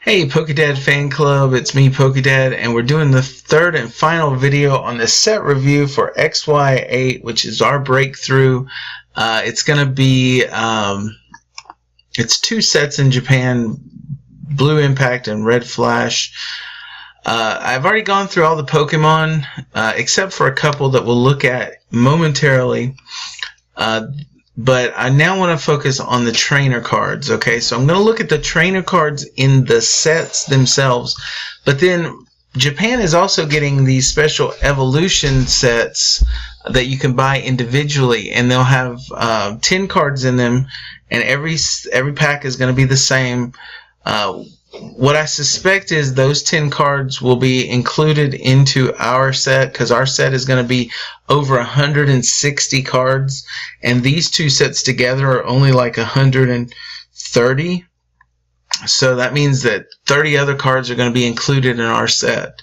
Hey Pokedad fan club, it's me Pokedad, and we're doing the third and final video on the set review for XY8, which is our breakthrough. It's going to be, it's two sets in Japan, Blue Impact and Red Flash. I've already gone through all the Pokemon, except for a couple that we'll look at momentarily. But I now want to focus on the trainer cards, okay? So I'm going to look at the trainer cards in the sets themselves. But then Japan is also getting these special evolution sets that you can buy individually. And they'll have 10 cards in them. And every pack is going to be the same. What I suspect is those 10 cards will be included into our set, because our set is going to be over 160 cards, and these two sets together are only like 130. So that means that 30 other cards are going to be included in our set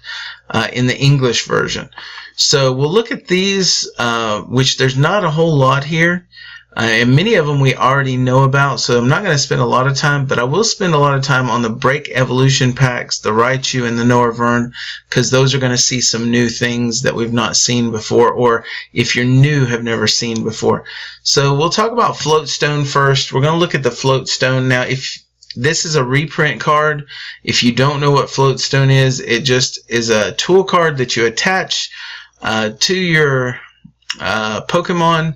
in the English version. So we'll look at these, which there's not a whole lot here. And many of them we already know about, so I'm not going to spend a lot of time, but I will spend a lot of time on the Break Evolution packs, the Raichu and the Noah Vern, because those are going to see some new things that we've not seen before, or if you're new, have never seen before. So we'll talk about Floatstone first. We're going to look at the Floatstone. Now, if this is a reprint card, if you don't know what Floatstone is, it just is a tool card that you attach to your Pokemon.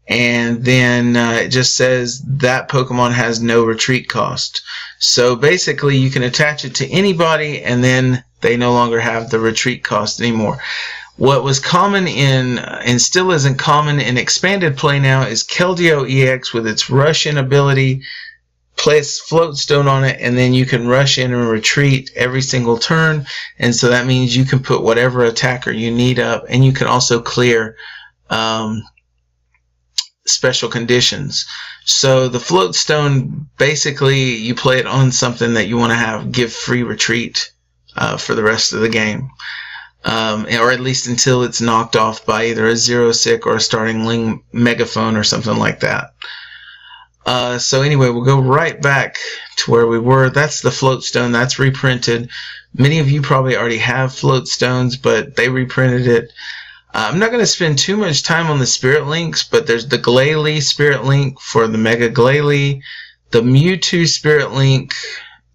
And then it just says that Pokemon has no retreat cost. So basically you can attach it to anybody and then they no longer have the retreat cost anymore. What was common in, and still isn't common in expanded play now, is Keldeo EX with its rush in ability. Place Floatstone on it and then you can rush in and retreat every single turn. And so that means you can put whatever attacker you need up, and you can also clear special conditions. So the Floatstone, basically you play it on something that you want to give free retreat for the rest of the game, or at least until it's knocked off by either a Zero Sick or a Starting Ling Megaphone or something like that. So anyway, we'll go right back to where we were. That's the Floatstone. That's reprinted. Many of you probably already have Floatstones, but they reprinted it. I'm not going to spend too much time on the Spirit Links, but there's the Glalie Spirit Link for the Mega Glalie, the Mewtwo Spirit Link,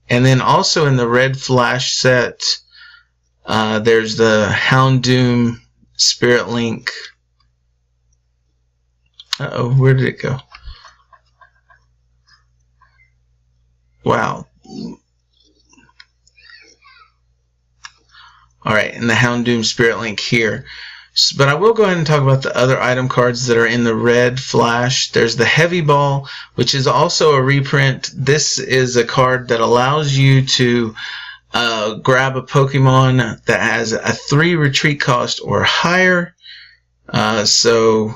and then also in the Red Flash set, there's the Houndoom Spirit Link. Uh-oh, where did it go? Wow. Alright, and the Houndoom Spirit Link here. But I will go ahead and talk about the other item cards that are in the Red Flash. There's the Heavy Ball, which is also a reprint. This is a card that allows you to grab a Pokemon that has a 3 retreat cost or higher. So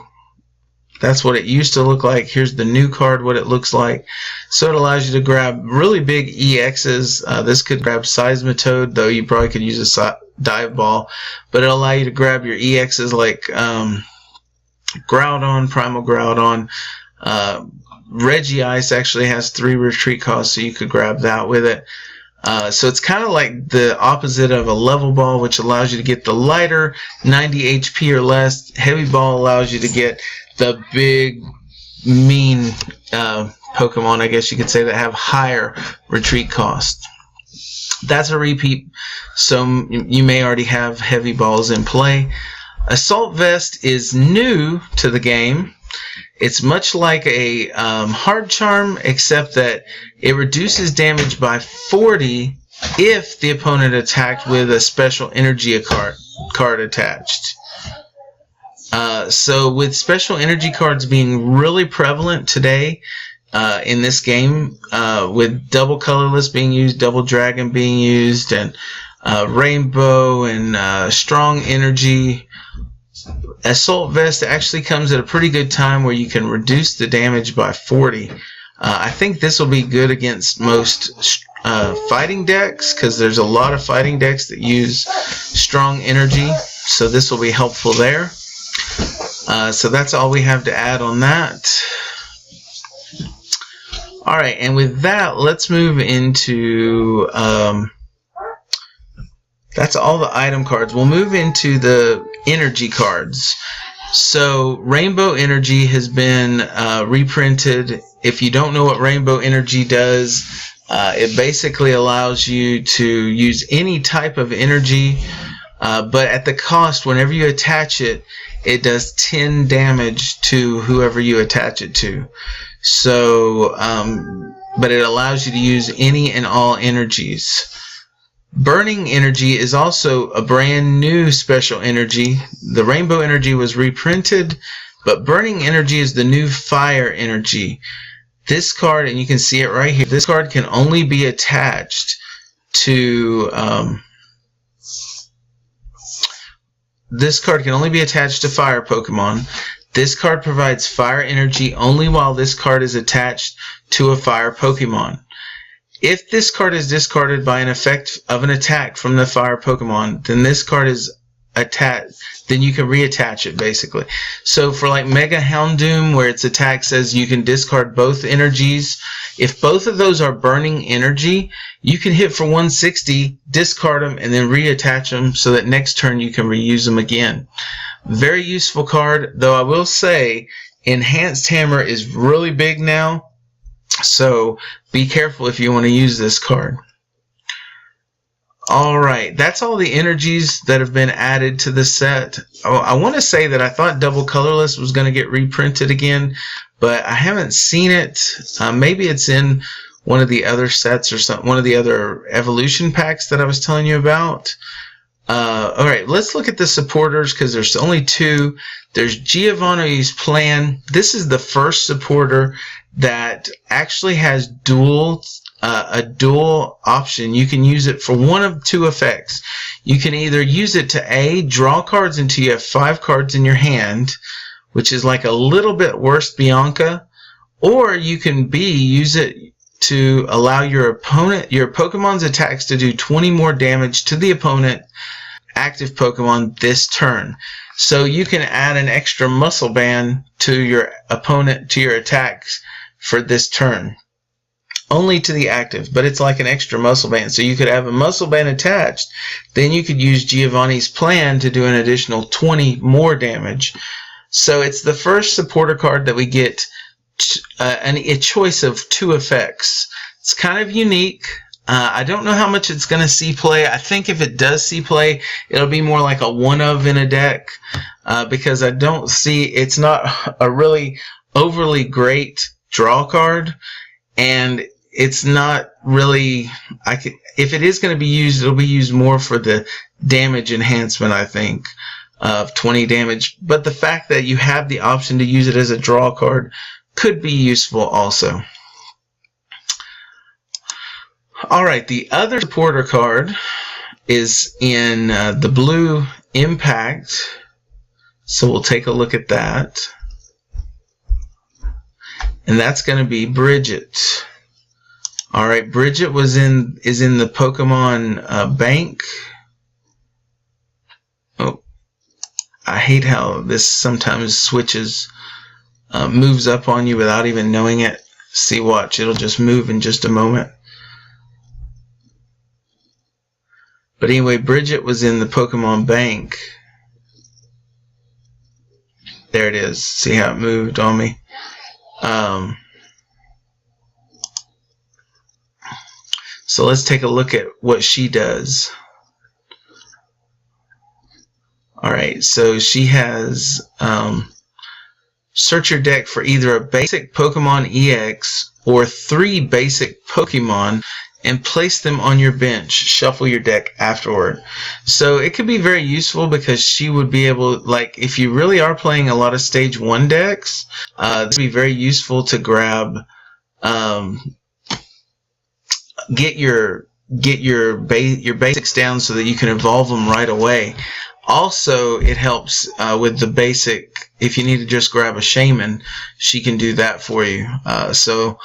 that's what it used to look like. Here's the new card, what it looks like. So it allows you to grab really big EXs. This could grab Seismitoad, though you probably could use a Dive Ball. But it'll allow you to grab your EXs like Groudon, Primal Groudon. Regice actually has 3 retreat costs, so you could grab that with it. So it's kind of like the opposite of a Level Ball, which allows you to get the lighter 90 HP or less. Heavy Ball allows you to get the big, mean Pokemon, I guess you could say, that have higher retreat cost. That's a repeat, so you may already have Heavy Balls in play. Assault Vest is new to the game. It's much like a Hard Charm, except that it reduces damage by 40 if the opponent attacked with a special energy card attached. So with special energy cards being really prevalent today in this game, with Double Colorless being used, Double Dragon being used, and Rainbow and Strong Energy, Assault Vest actually comes at a pretty good time where you can reduce the damage by 40. I think this will be good against most fighting decks, because there's a lot of fighting decks that use Strong Energy, so this will be helpful there. So that's all we have to add on that. Alright, and with that, let's move into, that's all the item cards. We'll move into the energy cards. So Rainbow Energy has been reprinted. If you don't know what Rainbow Energy does, it basically allows you to use any type of energy, but at the cost, whenever you attach it, it does 10 damage to whoever you attach it to. So, but it allows you to use any and all energies. Burning Energy is also a brand new special energy. The Rainbow Energy was reprinted, but Burning Energy is the new Fire Energy. This card, and you can see it right here, this card can only be attached to fire Pokemon. This card provides fire energy only while this card is attached to a fire Pokemon. If this card is discarded by an effect of an attack from the fire Pokemon, then this card is attached, then you can reattach it basically. So for like Mega Houndoom, where its attack says you can discard both energies, if both of those are burning energy, you can hit for 160, discard them, and then reattach them so that next turn you can reuse them again. Very useful card, though I will say Enhanced Hammer is really big now, so be careful if you want to use this card. Alright, that's all the energies that have been added to the set. Oh, I want to say that I thought Double Colorless was going to get reprinted again, but I haven't seen it. Maybe it's in one of the other sets or one of the other evolution packs that I was telling you about. Alright, let's look at the supporters because there's only two. There's Giovanni's Plan. This is the first supporter that actually has a dual option. You can use it for one of two effects. You can either use it to A, draw cards until you have 5 cards in your hand, which is like a little bit worse Bianca, or you can B, use it to allow your Pokemon's attacks to do 20 more damage to the opponent active Pokemon this turn. So you can add an extra muscle band to your opponent, to your attacks for this turn. Only to the active, but it's like an extra muscle band. So you could have a muscle band attached, then you could use Giovanni's Plan to do an additional 20 more damage. So it's the first supporter card that we get a choice of 2 effects. It's kind of unique. I don't know how much it's going to see play. I think if it does see play, it'll be more like a one-of in a deck, because I don't see, it's not a really overly great draw card, and it's not really, if it is going to be used, it'll be used more for the damage enhancement, I think, of 20 damage. But the fact that you have the option to use it as a draw card could be useful also. Alright, the other supporter card is in the blue Impact, so we'll take a look at that. And that's going to be Bridget. Alright, Bridget is in the Pokemon Bank. Oh, I hate how this sometimes switches, moves up on you without even knowing it. See, watch, it'll just move in just a moment. But anyway, Bridget was in the Pokemon Bank. There it is. See how it moved on me? So let's take a look at what she does. Alright, so she has search your deck for either a basic Pokemon EX or 3 basic Pokemon and place them on your bench. Shuffle your deck afterward. So it could be very useful because she would be able, like, if you really are playing a lot of stage 1 decks, this would be very useful to grab, get your basics down so that you can evolve them right away. Also, it helps with the basic. If you need to just grab a Shaman, she can do that for you. So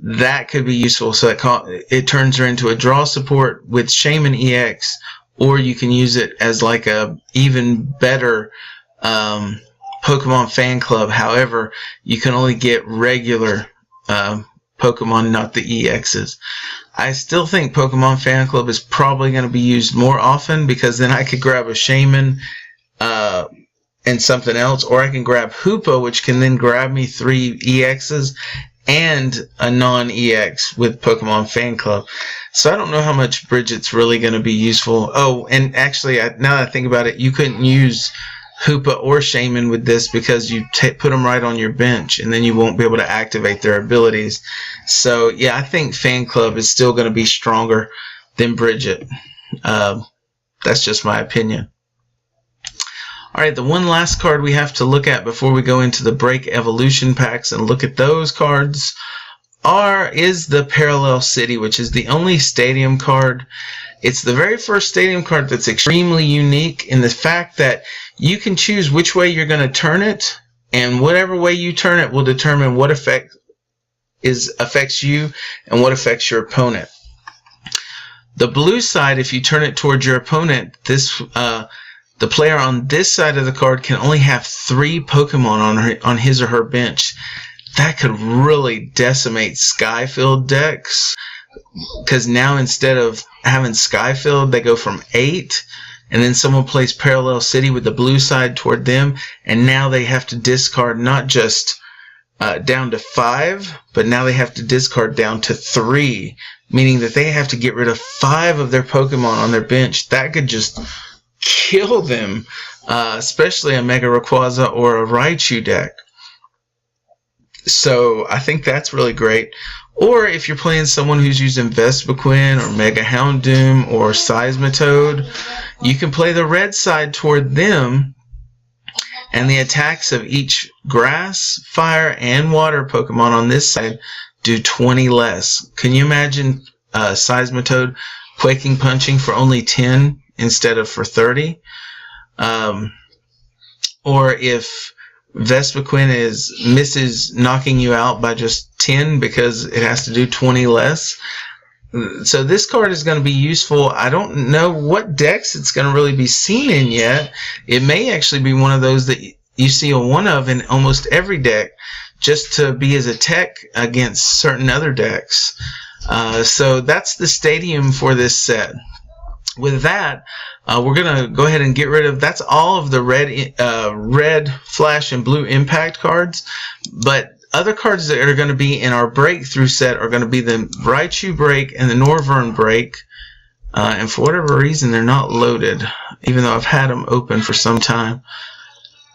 that could be useful. So it turns her into a draw support with Shaman EX, or you can use it as like a even better Pokemon fan club. However, you can only get regular Pokemon, not the EXs. I still think Pokemon Fan Club is probably going to be used more often, because then I could grab a Shaman and something else, or I can grab Hoopa, which can then grab me 3 EXs and a non-EX with Pokemon Fan Club. So I don't know how much Bridget's really going to be useful. Oh, and actually, now that I think about it, you couldn't use Hoopa or Shaman with this, because you put them right on your bench, and then you won't be able to activate their abilities. So yeah, I think Fan Club is still going to be stronger than Bridget. That's just my opinion. Alright, the one last card we have to look at before we go into the Break Evolution packs and look at those cards is the Parallel City, which is the only stadium card. It's the very first stadium card that's extremely unique in the fact that you can choose which way you're going to turn it, and whatever way you turn it will determine what affects you and what affects your opponent. The blue side, if you turn it towards your opponent, the player on this side of the card can only have 3 Pokemon on his or her bench. That could really decimate Skyfield decks, because now instead of having Skyfield, they go from 8, and then someone plays Parallel City with the blue side toward them, and now they have to discard not just down to 5, but now they have to discard down to 3, meaning that they have to get rid of 5 of their Pokemon on their bench. That could just kill them, especially a Mega Rayquaza or a Raichu deck. So I think that's really great. Or if you're playing someone who's using Vespiquen or Mega Houndoom or Seismitoad, you can play the red side toward them, and the attacks of each grass, fire, and water Pokemon on this side do 20 less. Can you imagine Seismitoad Quaking Punching for only 10 instead of for 30? Or if Vespiquen misses knocking you out by just 10 because it has to do 20 less. So this card is going to be useful. I don't know what decks it's going to really be seen in yet. It may actually be one of those that you see a one of in almost every deck, just to be as a tech against certain other decks. So that's the stadium for this set. With that, we're going to go ahead and get rid of, that's all of the red Flash and blue Impact cards. But other cards that are going to be in our Breakthrough set are going to be the Raichu Break and the Norvern Break. And for whatever reason, they're not loaded, even though I've had them open for some time.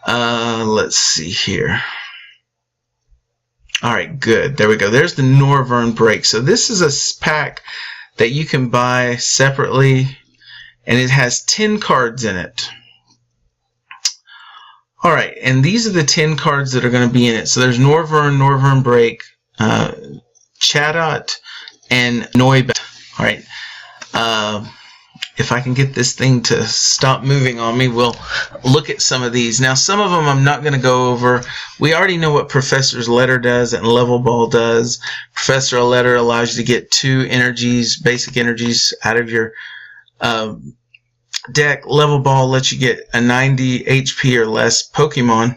Let's see here. Alright, good. There we go. There's the Norvern Break. So this is a pack that you can buy separately, and it has 10 cards in it. Alright, and these are the 10 cards that are going to be in it. So there's Norvern Break, Chatot, and Noibat. Alright, if I can get this thing to stop moving on me, we'll look at some of these. Now, some of them I'm not going to go over. We already know what Professor's Letter does and Level Ball does. Professor Letter allows you to get 2 energies, basic energies, out of your deck. Level Ball lets you get a 90 HP or less Pokemon.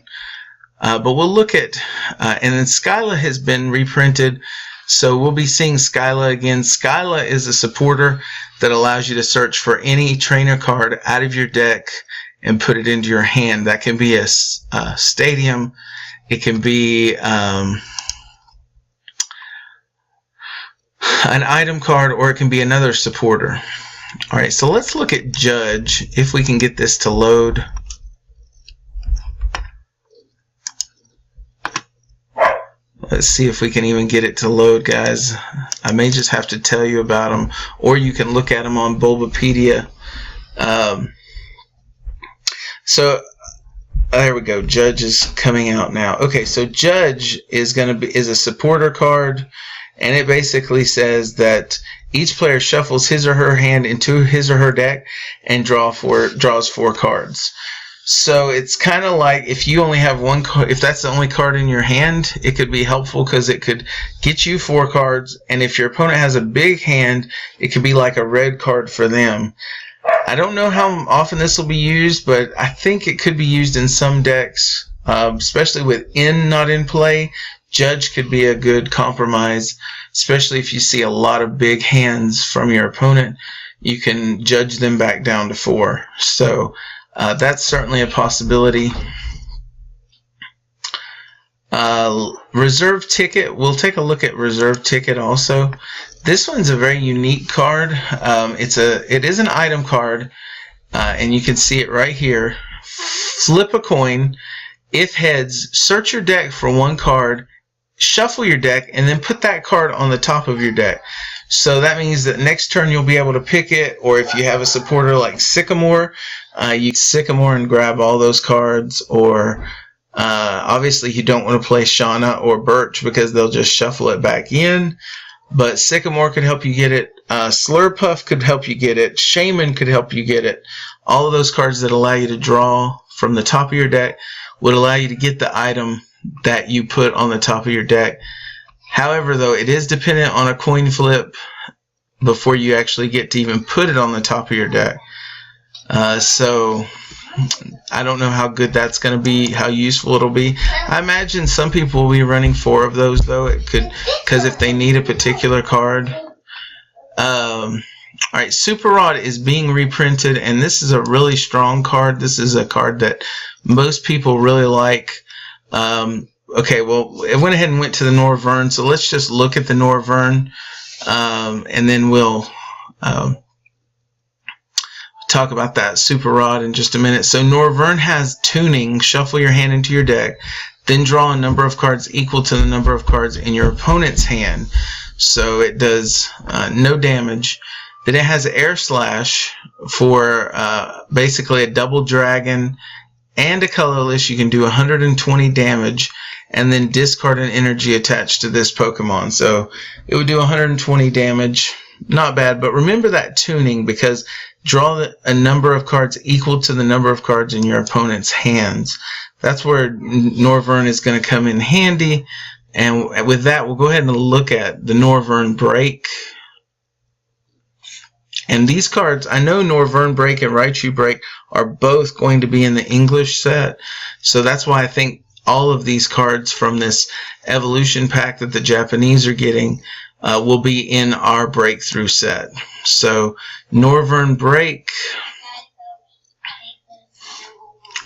But we'll look at, and then Skyla has been reprinted, so we'll be seeing Skyla again. Skyla is a supporter that allows you to search for any trainer card out of your deck and put it into your hand. That can be a stadium, it can be an item card, or it can be another supporter. Alright, so let's look at Judge, if we can get this to load. Let's see if we can even get it to load, guys. I may just have to tell you about them, or you can look at them on Bulbapedia. So there we go. Judge is coming out now. Okay, so Judge is a supporter card, and it basically says that each player shuffles his or her hand into his or her deck and draws 4 cards. So it's kind of like if you only have one card, if that's the only card in your hand, it could be helpful because it could get you 4 cards. And if your opponent has a big hand, it could be like a red card for them. I don't know how often this will be used, but I think it could be used in some decks, especially with N not in play. Judge could be a good compromise, especially if you see a lot of big hands from your opponent. You can judge them back down to 4. So that's certainly a possibility. Reserve Ticket. We'll take a look at Reserve Ticket also. This one's a very unique card. It is an item card, and you can see it right here. Flip a coin. If heads, search your deck for 1 card, shuffle your deck, and then put that card on the top of your deck. So that means that next turn you'll be able to pick it, or if you have a supporter like Sycamore, you Sycamore and grab all those cards, or obviously you don't want to play Shauna or Birch because they'll just shuffle it back in. But Sycamore could help you get it. Slurpuff could help you get it. Shaman could help you get it. All of those cards that allow you to draw from the top of your deck would allow you to get the item that you put on the top of your deck. However, though, it is dependent on a coin flip before you actually get to even put it on the top of your deck. So I don't know how good that's going to be, how useful it'll be. I imagine some people will be running 4 of those, though. It could, because if they need a particular card. Alright, Super Rod is being reprinted, and this is a really strong card. This is a card that most people really like. Okay, well, it went ahead and went to the Vern, so let's just look at the Vern, and then we'll talk about that Super Rod in just a minute. So Vern has tuning. Shuffle your hand into your deck, then draw a number of cards equal to the number of cards in your opponent's hand. So it does no damage. Then it has Air Slash for basically a double dragon and a colorless. You can do 120 damage and then discard an energy attached to this Pokemon. So it would do 120 damage. Not bad, but remember that tuning, because draw a number of cards equal to the number of cards in your opponent's hands. That's where Vern is going to come in handy. And with that, we'll go ahead and look at the Vern Break. And these cards, I know Vern Break and Raichu Break are both going to be in the English set. So that's why I think all of these cards from this evolution pack that the Japanese are getting will be in our Breakthrough set. So Vern Break.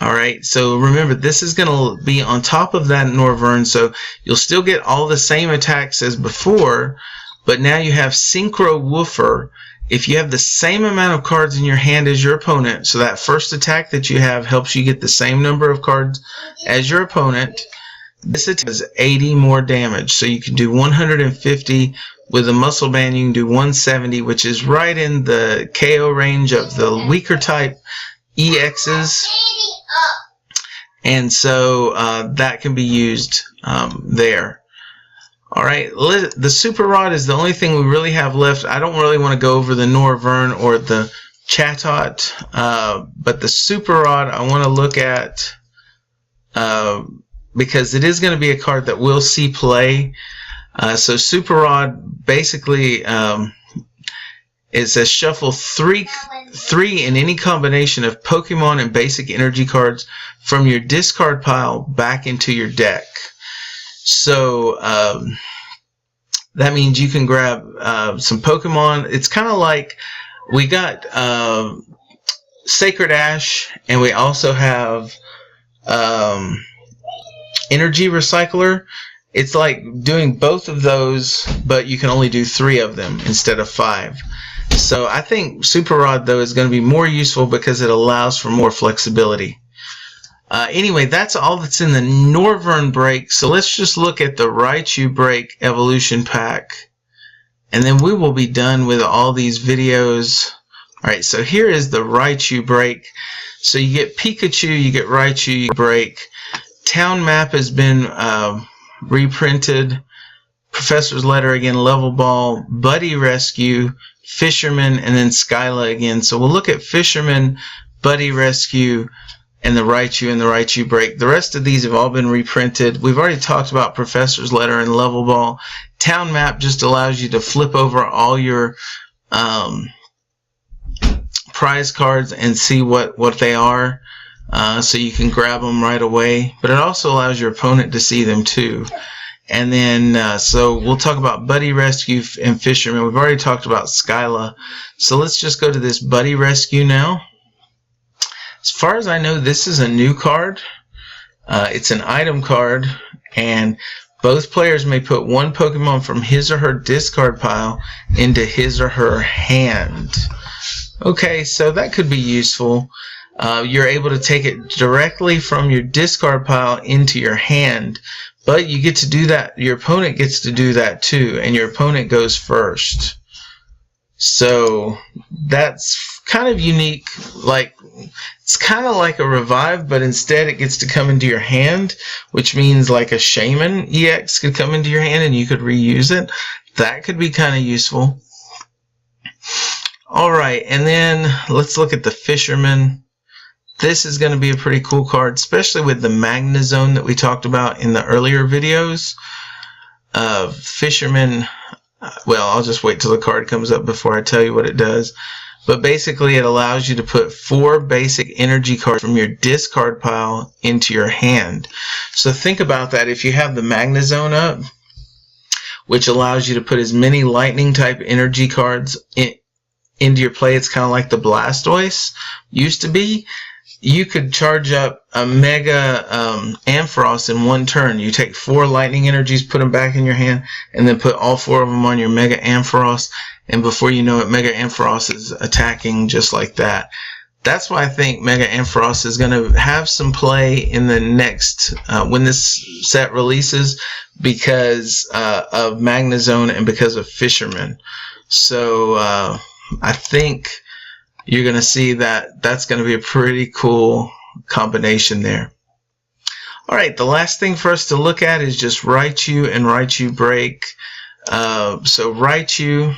Alright, so remember, this is going to be on top of that Vern, so you'll still get all the same attacks as before, but now you have Synchro Woofer. If you have the same amount of cards in your hand as your opponent, so that first attack that you have helps you get the same number of cards as your opponent, this attack does 80 more damage. So you can do 150 with a Muscle Band. You can do 170, which is right in the KO range of the weaker type EXs. And so that can be used there. Alright, the Super Rod is the only thing we really have left. I don't really want to go over the Vern or the Chatot, but the Super Rod I want to look at because it is going to be a card that we'll see play. So Super Rod basically it says shuffle three in any combination of Pokemon and basic energy cards from your discard pile back into your deck. So that means you can grab some Pokemon. It's kind of like we got Sacred Ash, and we also have Energy Recycler. It's like doing both of those, but you can only do 3 of them instead of 5. So I think Super Rod, though, is going to be more useful because it allows for more flexibility. Anyway, that's all that's in the Vern Break. So let's just look at the Raichu Break Evolution Pack, and then we will be done with all these videos. Alright, so here is the Raichu Break. So you get Pikachu, you get Raichu, you get Break. Town map has been reprinted. Professor's Letter again, Level Ball, Buddy Rescue, Fisherman, and then Skyla again. So we'll look at Fisherman, Buddy Rescue, and the Raichu Break. The rest of these have all been reprinted. We've already talked about Professor's Letter and Level Ball. Town Map just allows you to flip over all your prize cards and see what they are, so you can grab them right away. But it also allows your opponent to see them too. And then, so we'll talk about Buddy Rescue and Fisherman. We've already talked about Skyla. So let's just go to this Buddy Rescue now. As far as I know, this is a new card. It's an item card, and both players may put one Pokemon from his or her discard pile into his or her hand. Okay, so that could be useful. You're able to take it directly from your discard pile into your hand, but you get to do that. Your opponent gets to do that too, and your opponent goes first. So that's kind of unique. Like, it's kind of like a revive, but instead it gets to come into your hand, which means like a Shaman EX could come into your hand and you could reuse it. That could be kind of useful. Alright, and then let's look at the Fisherman. This is going to be a pretty cool card, especially with the Magnezone that we talked about in the earlier videos. Fisherman, well, I'll just wait till the card comes up before I tell you what it does. But basically it allows you to put 4 basic energy cards from your discard pile into your hand. So think about that. If you have the Magnezone up, which allows you to put as many lightning type energy cards into your play, it's kind of like the Blastoise used to be. You could charge up a Mega Ampharos in one turn. You take 4 lightning energies, put them back in your hand, and then put all 4 of them on your Mega Ampharos. And before you know it, Mega Ampharos is attacking just like that. That's why I think Mega Ampharos is going to have some play in the next, when this set releases, because of Magnezone and because of Fisherman. So I think you're going to see that that's going to be a pretty cool combination there. Alright, the last thing for us to look at is just Raichu and Raichu Break. So Raichu,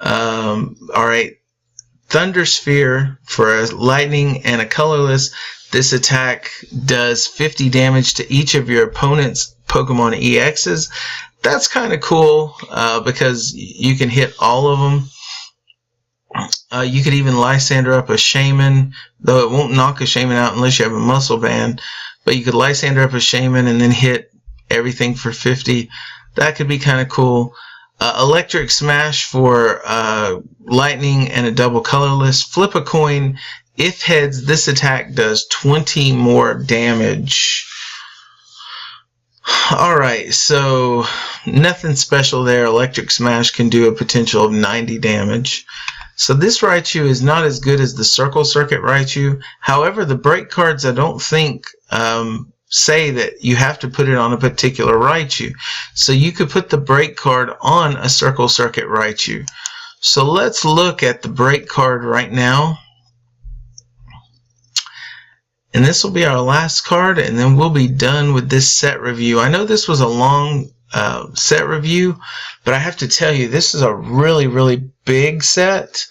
alright, Thunder Sphere for a lightning and a colorless. This attack does 50 damage to each of your opponent's Pokemon EXs. That's kind of cool because you can hit all of them. You could even Lysander up a Shaman, though it won't knock a Shaman out unless you have a Muscle Band. But you could Lysander up a Shaman and then hit everything for 50. That could be kind of cool. Electric Smash for lightning and a double colorless. Flip a coin. If heads, this attack does 20 more damage. Alright, so nothing special there. Electric Smash can do a potential of 90 damage. So this Raichu is not as good as the Circle Circuit Raichu. However, the break cards I don't think say that you have to put it on a particular Raichu. So you could put the break card on a Circle Circuit Raichu. So let's look at the break card right now. And this will be our last card, and then we'll be done with this set review. I know this was a long set review, but I have to tell you, this is a really, really big set.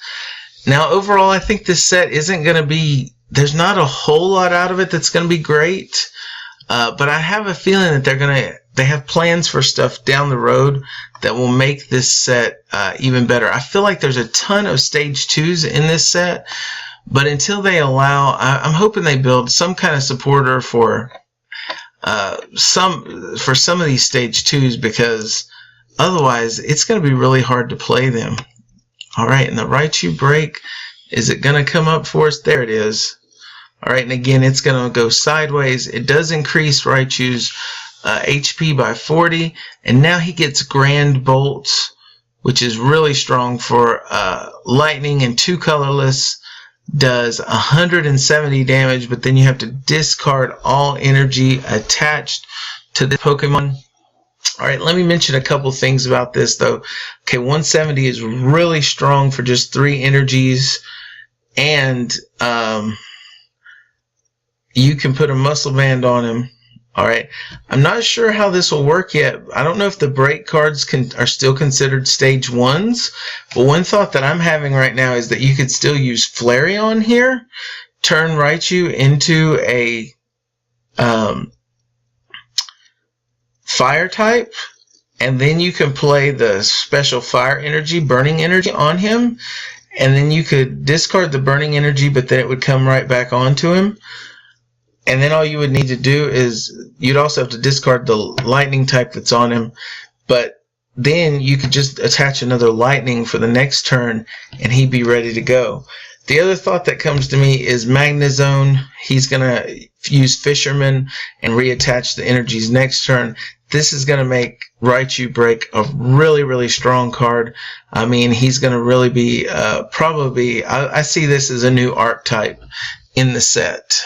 Now, overall, I think this set isn't going to be, there's not a whole lot out of it that's going to be great, but I have a feeling that they have plans for stuff down the road that will make this set even better. I feel like there's a ton of stage 2s in this set, but until they allow, I'm hoping they build some kind of supporter for some of these stage 2s, because otherwise it's going to be really hard to play them. Alright, and the Raichu Break, is it going to come up for us? There it is. Alright, and again, it's going to go sideways. It does increase Raichu's HP by 40, and now he gets Grand Bolts, which is really strong for lightning, and 2 colorless. Does 170 damage, but then you have to discard all energy attached to the Pokemon. Alright, let me mention a couple things about this though. Okay, 170 is really strong for just 3 energies, and you can put a Muscle Band on him. Alright, I'm not sure how this will work yet. I don't know if the break cards are still considered stage 1s, but one thought that I'm having right now is that you could still use Flareon here, turn Raichu into a fire type, and then you can play the special fire energy, burning energy on him, and then you could discard the burning energy, but then it would come right back onto him. And then all you would need to do is you'd also have to discard the lightning type that's on him, but then you could just attach another lightning for the next turn and he'd be ready to go. The other thought that comes to me is Magnezone. He's going to use Fisherman and reattach the energies next turn. This is going to make Raichu break a really, really strong card. I mean, he's going to really be probably, I see this as a new archetype in the set.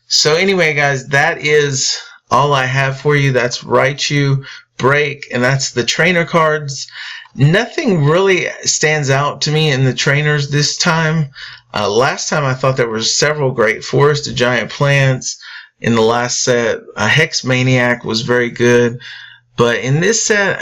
So anyway, guys, that is all I have for you. That's Raichu break, and that's the trainer cards. Nothing really stands out to me in the trainers this time. Last time I thought there were several great Forest of Giant Plants in the last set. Hex Maniac was very good. But in this set,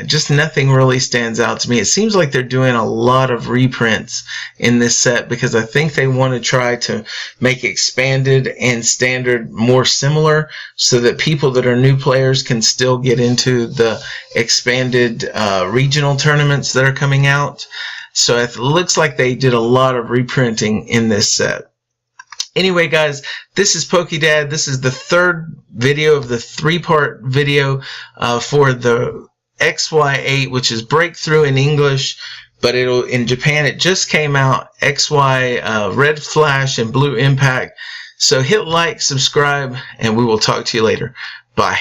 just nothing really stands out to me. It seems like they're doing a lot of reprints in this set because I think they want to try to make expanded and standard more similar so that people that are new players can still get into the expanded regional tournaments that are coming out. So it looks like they did a lot of reprinting in this set. Anyway, guys, this is PokeDad. This is the third video of the three-part video for the XY8, which is Breakthrough in English, but in Japan it just came out. XY Red Flash and Blue Impact. So hit like, subscribe, and we will talk to you later. Bye.